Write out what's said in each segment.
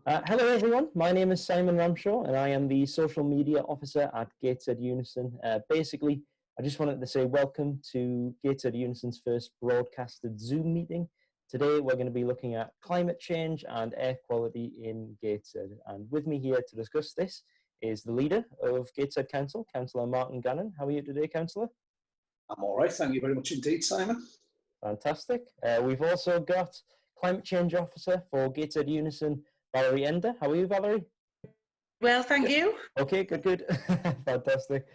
Hello everyone, my name is Simon Ramshaw and I am the social media officer at Gateshead Unison. Basically, I just wanted to say welcome to Gateshead Unison's first broadcasted Zoom meeting. Today we're going to be looking at climate change and air quality in Gateshead. And with me here to discuss this is the leader of Gateshead Council, Councillor Martin Gannon. How are you today, Councillor? I'm all right, thank you very much indeed, Simon. Fantastic. We've also got Climate Change Officer for Gateshead Unison, Valerie Ender. How are you, Valerie? Well, thank you. Okay, good. Fantastic.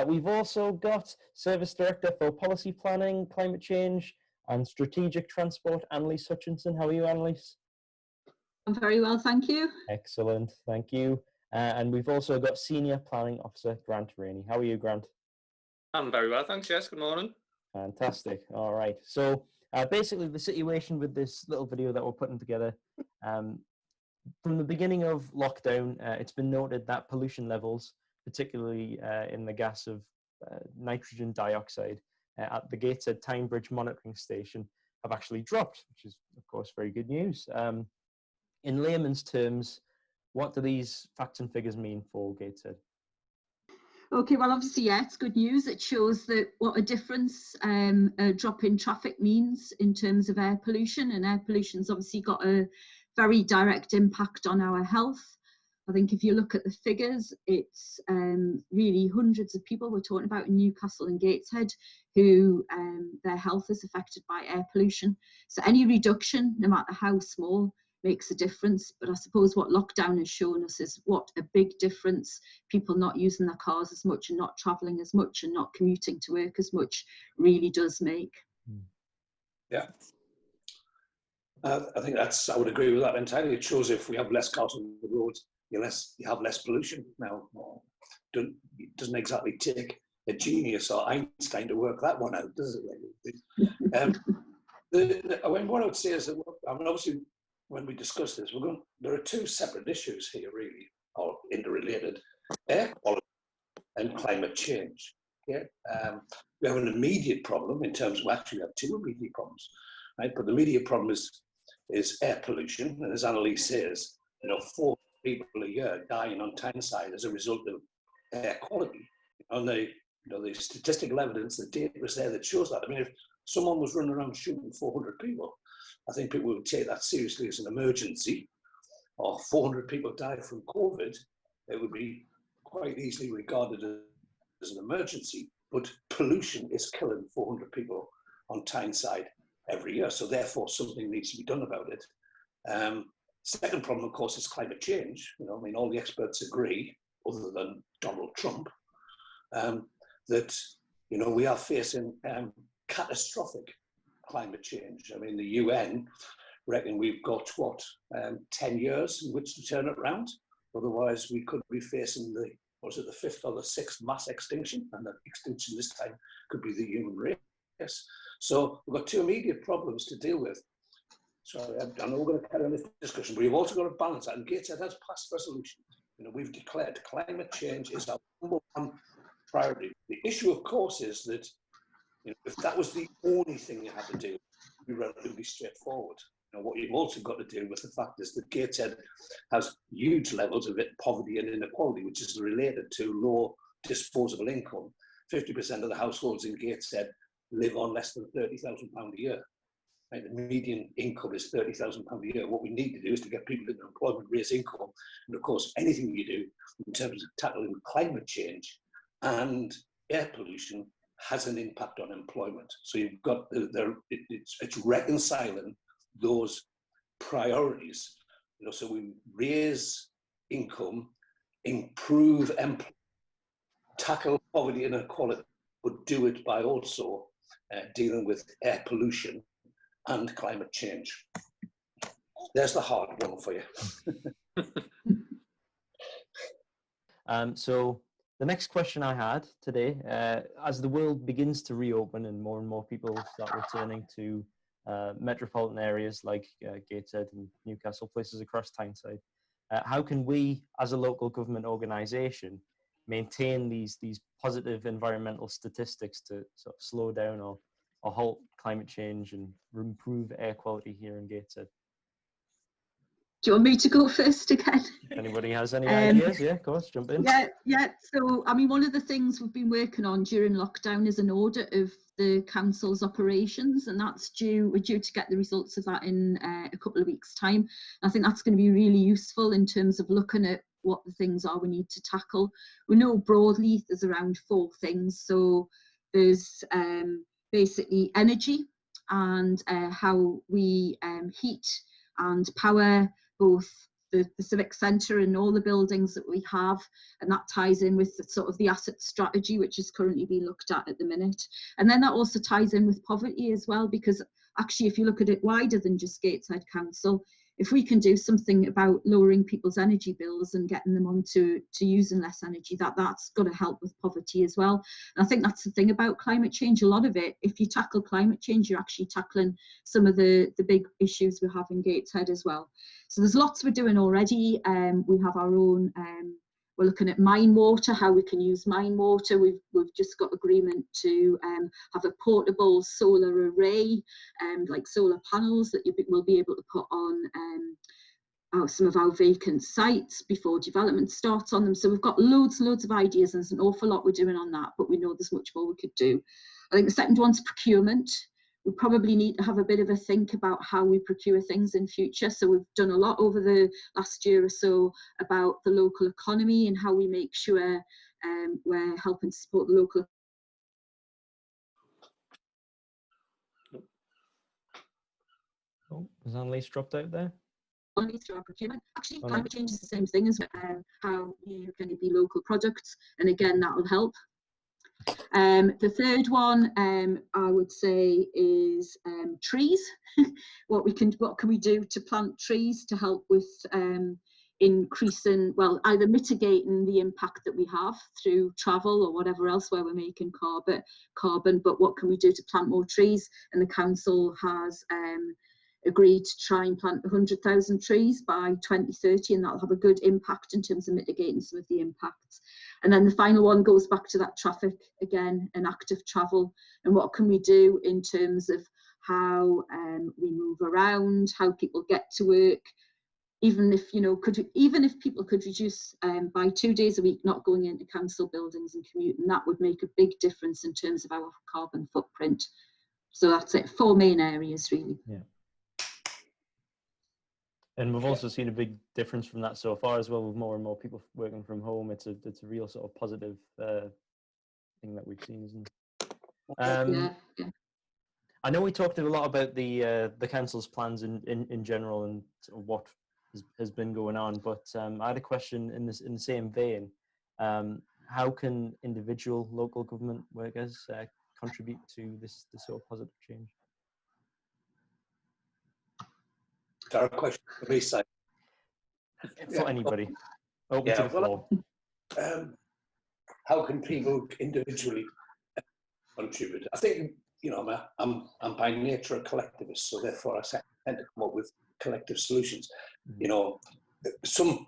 We've also got Service Director for Policy Planning, Climate Change and Strategic Transport, Annalise Hutchinson. How are you, Annalise? I'm very well, thank you. Excellent, thank you. And we've also got Senior Planning Officer, Grant Rainey. How are you, Grant? I'm very well, thanks, yes. Good morning. Fantastic. All right. So basically the situation with this little video that we're putting together, from the beginning of lockdown, it's been noted that pollution levels, particularly in the gas of nitrogen dioxide at the Gateshead Tyne Bridge monitoring station, have actually dropped, which is, of course, very good news. In layman's terms, what do these facts and figures mean for Gateshead? Okay, well, obviously, yeah, it's good news. It shows that what a difference a drop in traffic means in terms of air pollution, and air pollution's obviously got a very direct impact on our health. I think if you look at the figures, it's really hundreds of people we're talking about in Newcastle and Gateshead who their health is affected by air pollution. So any reduction, no matter how small, makes a difference. But I suppose what lockdown has shown us is what a big difference people not using their cars as much and not travelling as much and not commuting to work as much really does make. Yeah. I think I would agree with that entirely. It shows if we have less cars on the roads, you have less pollution. Now, it doesn't exactly take a genius or Einstein to work that one out, does it? What I would say is that, obviously, when we discuss this, there are two separate issues here, really, or interrelated: air quality and climate change. Yeah, we have an immediate problem in terms of, actually, we have two immediate problems, right? But the immediate problem is air pollution, and as Annalise says, 4 people a year dying on Tyneside as a result of air quality. And the statistical evidence, the data is there that shows that. I mean, if someone was running around shooting 400 people, I think people would take that seriously as an emergency. Or 400 people died from COVID, it would be quite easily regarded as an emergency. But pollution is killing 400 people on Tyneside every year. So therefore, something needs to be done about it. Second problem, of course, is climate change. All the experts agree, other than Donald Trump, that we are facing catastrophic climate change. I mean, the UN reckon we've got 10 years in which to turn it around. Otherwise, we could be facing the 5th or the 6th mass extinction, and that extinction this time could be the human race. So we've got two immediate problems to deal with. Sorry, I know we're going to carry on this discussion, but we've also got to balance that. And Gateshead has passed resolution. We've declared climate change is our number one priority. The issue, of course, is that if that was the only thing you had to do, it would be relatively straightforward. What you've also got to deal with the fact is that Gateshead has huge levels of poverty and inequality, which is related to low disposable income. 50% of the households in Gateshead live on less than £30,000 a year. Right? The median income is £30,000 a year. What we need to do is to get people into employment, raise income, and of course, anything you do in terms of tackling climate change and air pollution has an impact on employment. So you've got it's reconciling those priorities. So we raise income, improve employment, tackle poverty and inequality, but do it by also dealing with air pollution and climate change. There's the hard one for you. So the next question I had today, as the world begins to reopen and more people start returning to metropolitan areas like Gateshead and Newcastle, places across Tyneside, how can we, as a local government organisation, maintain these positive environmental statistics to sort of slow down or halt climate change and improve air quality here in Gateshead? Do you want me to go first again? If anybody has any Um, ideas, yeah, of course, jump in. Yeah. So, I mean, one of the things we've been working on during lockdown is an audit of the council's operations, and we're due to get the results of that in a couple of weeks' time. I think that's going to be really useful in terms of looking at what the things are we need to tackle. We know broadly there's around 4 things. So there's basically energy and how we heat and power both the civic centre and all the buildings that we have, and that ties in with the asset strategy which is currently being looked at the minute. And then that also ties in with poverty as well, because actually if you look at it wider than just Gateshead Council, if we can do something about lowering people's energy bills and getting them onto using less energy, that's going to help with poverty as well. And I think that's the thing about climate change. A lot of it, if you tackle climate change, you're actually tackling some of the big issues we have in Gateshead as well. So there's lots we're doing already. We have our own, we're looking at mine water, how we can use mine water. We've just got agreement to have a portable solar array, like solar panels that you will be able to put on some of our vacant sites before development starts on them. So we've got loads of ideas, and there's an awful lot we're doing on that, but we know there's much more we could do. I think the second one's procurement. We probably need to have a bit of a think about how we procure things in future. So we've done a lot over the last year or so about the local economy and how we make sure we're helping to support the local. Oh, has Annalise dropped out there? Through our procurement. Actually, climate change is the same thing as how you can be local products, and again that will help. The third one I would say is trees. What can we do to plant trees to help with increasing, well, either mitigating the impact that we have through travel or whatever else where we're making carbon, but what can we do to plant more trees? And the council has agreed to try and plant 100,000 trees by 2030, and that'll have a good impact in terms of mitigating some of the impacts. And then the final one goes back to that traffic again, and active travel, and what can we do in terms of how we move around, how people get to work. Even if people could reduce by 2 days a week not going into council buildings and commuting, that would make a big difference in terms of our carbon footprint. So that's it, 4 main areas really. Yeah. And we've also seen a big difference from that so far as well, with more and more people working from home. It's a real sort of positive thing that we've seen, isn't it? Yeah. I know we talked a lot about the council's plans in general and sort of what has been going on, but I had a question in the same vein. How can individual local government workers contribute to this sort of positive change? Is that a question for me, Si? For anybody. Open to the floor. How can people individually contribute? I think, I'm by nature a collectivist, so therefore I tend to come up with collective solutions. Some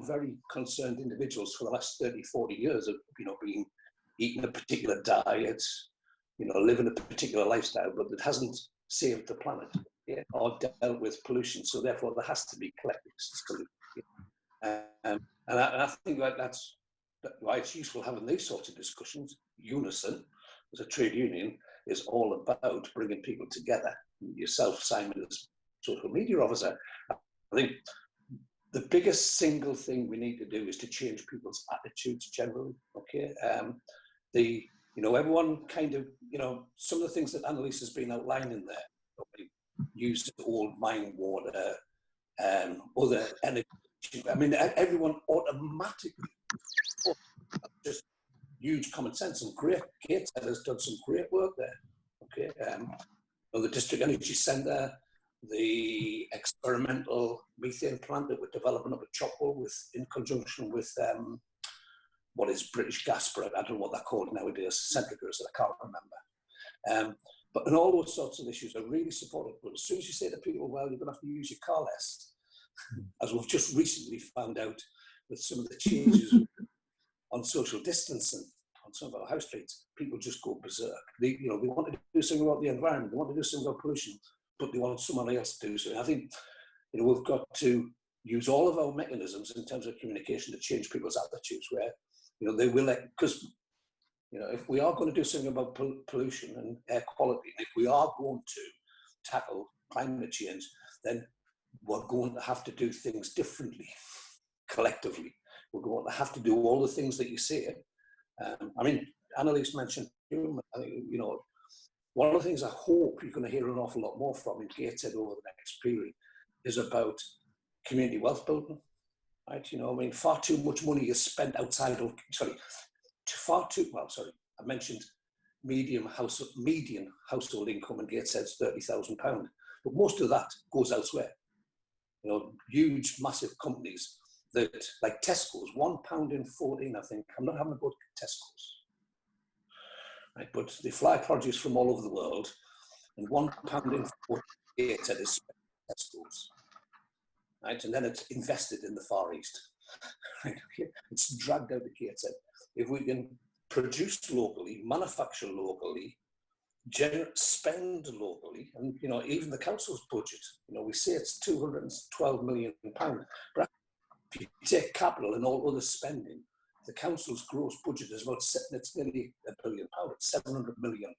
very concerned individuals for the last 30, 40 years have, been eating a particular diet, living a particular lifestyle, but it hasn't saved the planet or dealt with pollution. So therefore there has to be collective solutions. And I think that's why it's useful having these sorts of discussions. Unison, as a trade union, is all about bringing people together. Yourself, Simon, as social media officer, I think the biggest single thing we need to do is to change people's attitudes generally. Okay, everyone kind of, some of the things that Annalise has been outlining there, use old mine water, other energy. I mean, everyone automatically just huge common sense, and great. Gateshead has done some great work there. Okay, the district energy centre, the experimental methane plant that we're developing up at Chopwell in conjunction with what is British Gas, but I don't know what they're called nowadays, Centrigers, I can't remember. But in all those sorts of issues are really supportive. But as soon as you say to people, well, you're going to have to use your car less, as we've just recently found out with some of the changes on social distancing on some of our house streets, people just go berserk. They want to do something about the environment, they want to do something about pollution, but they want someone else to do something. I think you know, we've got to use all of our mechanisms in terms of communication to change people's attitudes where, you know, they will, because, you know, if we are going to do something about pollution and air quality, and if we are going to tackle climate change, then we're going to have to do things differently, collectively. We're going to have to do all the things that you say. I mean, Annalise mentioned, you know, one of the things I hope you're going to hear an awful lot more from in Gateshead over the next period is about community wealth building, right? You know, I mean, far too much money is spent outside of, I mentioned median household income in Gateshead's £30,000, but most of that goes elsewhere. You know, huge, massive companies that, like Tesco's, £1.14, I think. I'm not having a go at Tesco's, right? But they fly produce from all over the world, and £1.14 Gateshead is spent at Tesco's, right? And then it's invested in the Far East. Right? It's dragged out of Gateshead. If we can produce locally, manufacture locally, spend locally, and, you know, even the council's budget, you know, we say it's £212 million, but if you take capital and all other spending, the council's gross budget is about, it's nearly £1 billion, it's £700 million,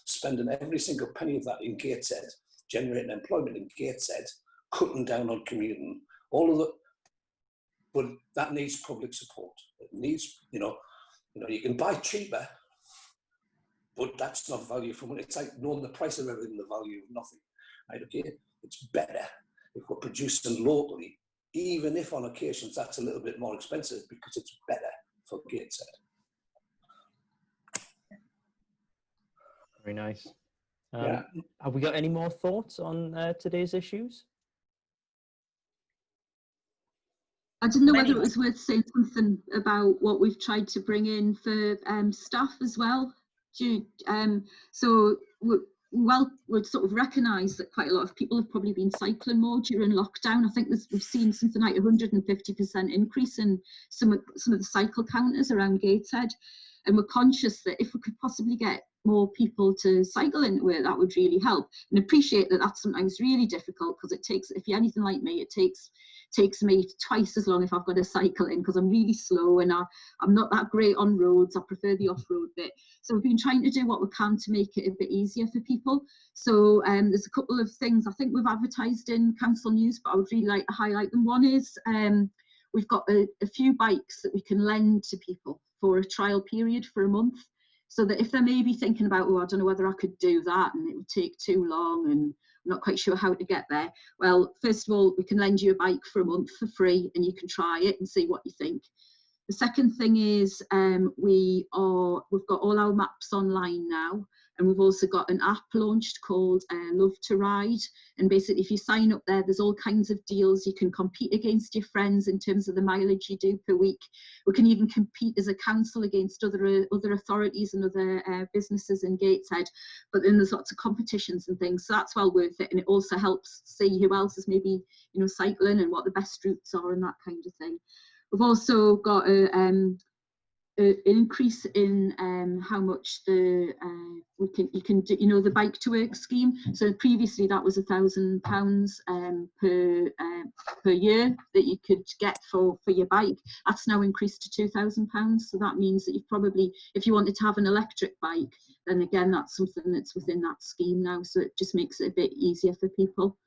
spending every single penny of that in Gateshead, generating employment in Gateshead, cutting down on commuting, all of the, but that needs public support. It needs, you know, you can buy cheaper, but that's not value for money. It's like knowing the price of everything, the value of nothing, right? Okay, it's better if we're producing locally, even if on occasions that's a little bit more expensive, because it's better for Gateshead. Very nice. Yeah. Have we got any more thoughts on today's issues? I didn't know whether it was worth saying something about what we've tried to bring in for staff as well. So we'd sort of recognise that quite a lot of people have probably been cycling more during lockdown. I think we've seen something like 150% increase in some of the cycle counters around Gateshead. And we're conscious that if we could possibly get more people to cycle into it, that would really help. And appreciate that that's sometimes really difficult, because it takes, if you're anything like me, it takes me twice as long if I've got to cycle in, because I'm really slow and I'm not that great on roads. I prefer the off-road bit. So we've been trying to do what we can to make it a bit easier for people. So there's a couple of things I think we've advertised in council news, but I would really like to highlight them. One is we've got a few bikes that we can lend to people for a trial period for a month, so that if they're maybe thinking about, oh, I don't know whether I could do that and it would take too long and I'm not quite sure how to get there. Well, first of all, we can lend you a bike for a month for free and you can try it and see what you think. The second thing is we've got all our maps online now, and we've also got an app launched called Love to Ride. And basically, if you sign up there, there's all kinds of deals. You can compete against your friends in terms of the mileage you do per week. We can even compete as a council against other authorities and other businesses in Gateshead. But then there's lots of competitions and things, so that's well worth it. And it also helps see who else is maybe, you know, cycling and what the best routes are and that kind of thing. We've also got an increase in how much you can do, you know, the bike to work scheme. So previously that was £1,000 per year that you could get for your bike. That's now increased to £2,000. So that means that you've probably, if you wanted to have an electric bike, then again that's something that's within that scheme now. So it just makes it a bit easier for people.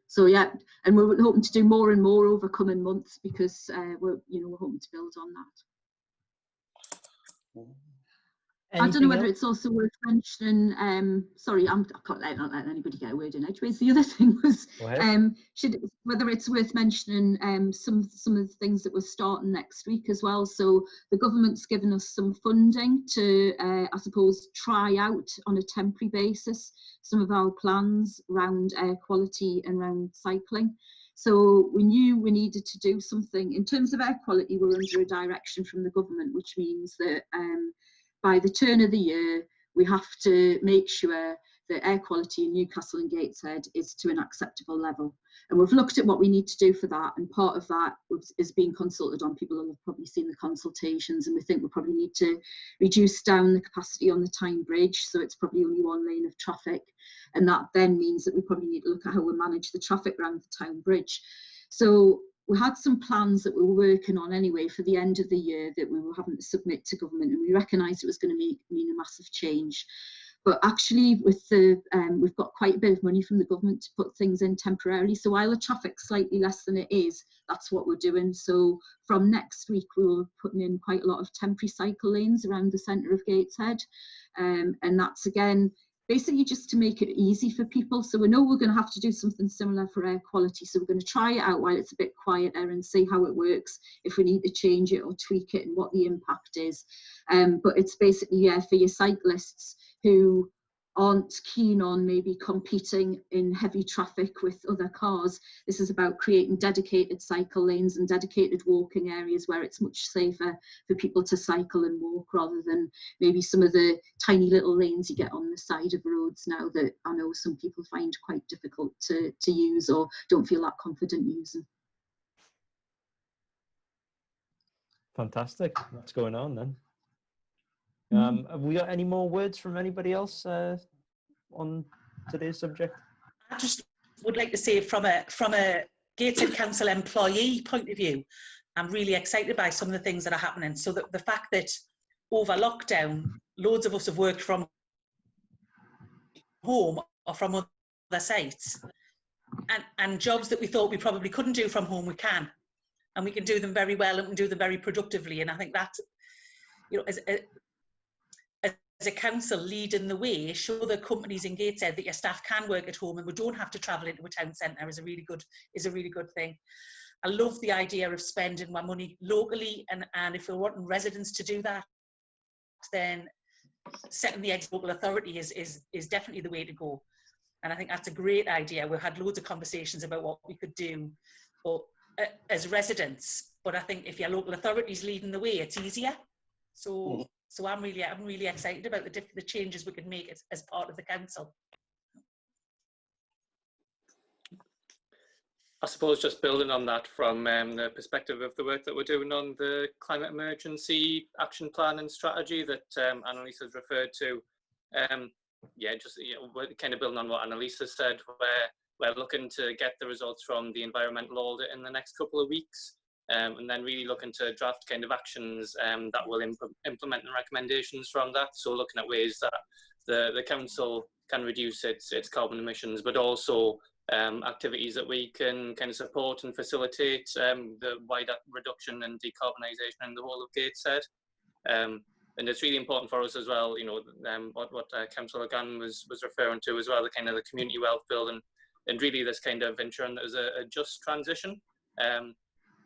So yeah, and we're hoping to do more and more over coming months, because we're hoping to build on that. I don't know whether it's also worth mentioning. Sorry, I can't let anybody get a word in edgeways. The other thing was whether it's worth mentioning some of the things that we're starting next week as well. So the government's given us some funding to, I suppose, try out on a temporary basis some of our plans around air quality and around cycling. So we knew we needed to do something in terms of air quality. We're under a direction from the government, which means that by the turn of the year, we have to make sure the air quality in Newcastle and Gateshead is to an acceptable level. And we've looked at what we need to do for that, and part of that is being consulted on. People will have probably seen the consultations, and we think we probably need to reduce down the capacity on the Tyne Bridge, so it's probably only one lane of traffic, and that then means that we probably need to look at how we manage the traffic around the Tyne Bridge. So we had some plans that we were working on anyway for the end of the year that we were having to submit to government, and we recognised it was going to mean a massive change. But actually, with the we've got quite a bit of money from the government to put things in temporarily. So while the traffic's slightly less than it is, that's what we're doing. So from next week, we'll be putting in quite a lot of temporary cycle lanes around the centre of Gateshead, and that's again basically just to make it easy for people. So we know we're going to have to do something similar for air quality. So we're going to try it out while it's a bit quieter and see how it works, if we need to change it or tweak it and what the impact is. But it's basically, yeah, for your cyclists who aren't keen on maybe competing in heavy traffic with other cars. This is about creating dedicated cycle lanes and dedicated walking areas where it's much safer for people to cycle and walk, rather than maybe some of the tiny little lanes you get on the side of roads now that I know some people find quite difficult to use or don't feel that confident using. Fantastic. What's going on then? Have we got any more words from anybody else on today's subject? I just would like to say from a Gateshead Council employee point of view, I'm really excited by some of the things that are happening. So the fact that over lockdown, loads of us have worked from home or from other sites, and jobs that we thought we probably couldn't do from home, we can. And we can do them very well and we can do them very productively. And I think that, you know, as a council leading the way, show the companies in Gateshead that your staff can work at home and we don't have to travel into a town centre is a really good thing. I love the idea of spending my money locally, and if we're wanting residents to do that, then setting the local authority is definitely the way to go. And I think that's a great idea. We've had loads of conversations about what we could do as residents, but I think if your local authority is leading the way, it's easier. So I'm really excited about the changes we could make as part of the council. I suppose just building on that from the perspective of the work that we're doing on the climate emergency action plan and strategy that Annalise has referred to. Yeah, just we're kind of building on what Annalise has said, where we're looking to get the results from the environmental audit in the next couple of weeks. And then really looking to draft kind of actions that will implement the recommendations from that. So looking at ways that the council can reduce its carbon emissions, but also activities that we can kind of support and facilitate the wider reduction and decarbonisation in the whole of Gateshead. And it's really important for us as well, you know, what Councillor Gann was referring to as well, the kind of the community wealth building, and really this kind of ensuring there's a just transition.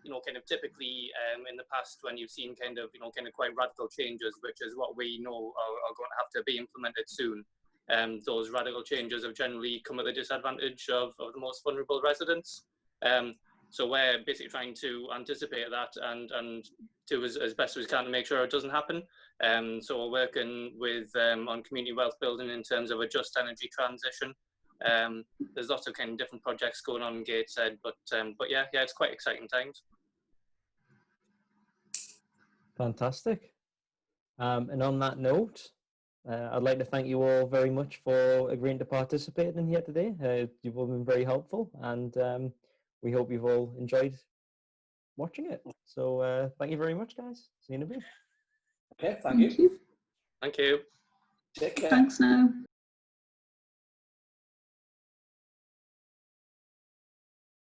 You know, kind of typically in the past when you've seen kind of quite radical changes, which is what we know are going to have to be implemented soon. Those radical changes have generally come at the disadvantage of the most vulnerable residents. So we're basically trying to anticipate that and do as best as we can to make sure it doesn't happen. So we're working with on community wealth building in terms of a just energy transition. There's lots of kind of different projects going on in Gateshead, but yeah, it's quite exciting times. Fantastic. And on that note, I'd like to thank you all very much for agreeing to participate in here today. You've all been very helpful, and we hope you've all enjoyed watching it. So thank you very much, guys. See you in a bit. Okay, thank you. Thank you. Take care. Thanks now.